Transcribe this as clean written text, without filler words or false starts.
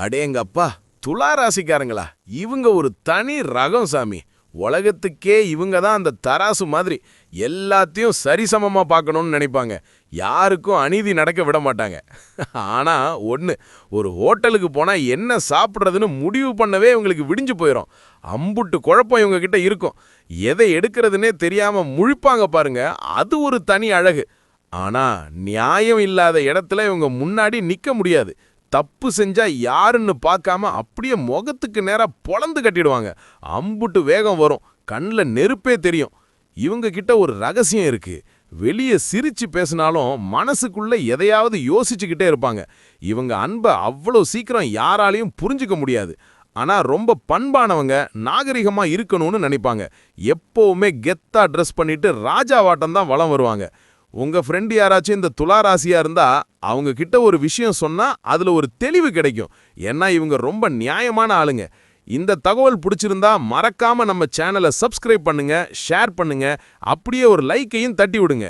அடேங்கப்பா! துலா ராசிக்காரங்களா? இவங்க ஒரு தனி ரகம் சாமி. உலகத்துக்கே இவங்க தான் அந்த தராசு மாதிரி. எல்லாத்தையும் சரிசமமா பார்க்கணும்னு நினைப்பாங்க. யாருக்கும் அநீதி நடக்க விட மாட்டாங்க. ஆனா ஒண்ணு, ஒரு ஹோட்டலுக்கு போனா என்ன சாப்பிடுறதுன்னு முடிவு பண்ணவே இவங்களுக்கு விடிஞ்சு போயிரும். அம்புட்டு குழப்பம் இவங்க கிட்ட இருக்கும். எதை எடுக்கிறதுனே தெரியாம முழிப்பாங்க பாருங்க, அது ஒரு தனி அழகு. ஆனா நியாயம் இல்லாத இடத்துல இவங்க முன்னாடி நிக்க முடியாது. தப்பு செஞ்சா யாருன்னு பார்க்காம அப்படியே முகத்துக்கு நேரா பொளந்து கட்டிடுவாங்க. அம்புட்டு வேகம் வரும், கண்ல நெருப்பே தெரியும். இவங்க கிட்ட ஒரு ரகசியம் இருக்கு. வெளிய சிரிச்சு பேசினாலும் மனசுக்குள்ள எதையாவது யோசிச்சுக்கிட்டே இருப்பாங்க. இவங்க அன்ப அவ்வளோ சீக்கிரம் யாராலையும் புரிஞ்சுக்க முடியாது. ஆனா ரொம்ப பண்பானவங்க, நாகரிகமா இருக்கணும்னு நினைப்பாங்க. எப்பவுமே கெத்தா ட்ரெஸ் பண்ணிட்டு ராஜாவாட்டம் தான் வலம் வருவாங்க. உங்க ஃப்ரெண்ட் யாராச்சும் இந்த துலா ராசியா இருந்தா அவங்க கிட்ட ஒரு விஷயம் சொன்னா அதுல ஒரு தெளிவு கிடைக்கும். ஏன்னா இவங்க ரொம்ப நியாயமான ஆளுங்க. இந்த தகவல் பிடிச்சிருந்தா மறக்காம நம்ம சேனலை சப்ஸ்கிரைப் பண்ணுங்க, ஷேர் பண்ணுங்க, அப்படியே ஒரு லைக்கையும் தட்டி விடுங்க.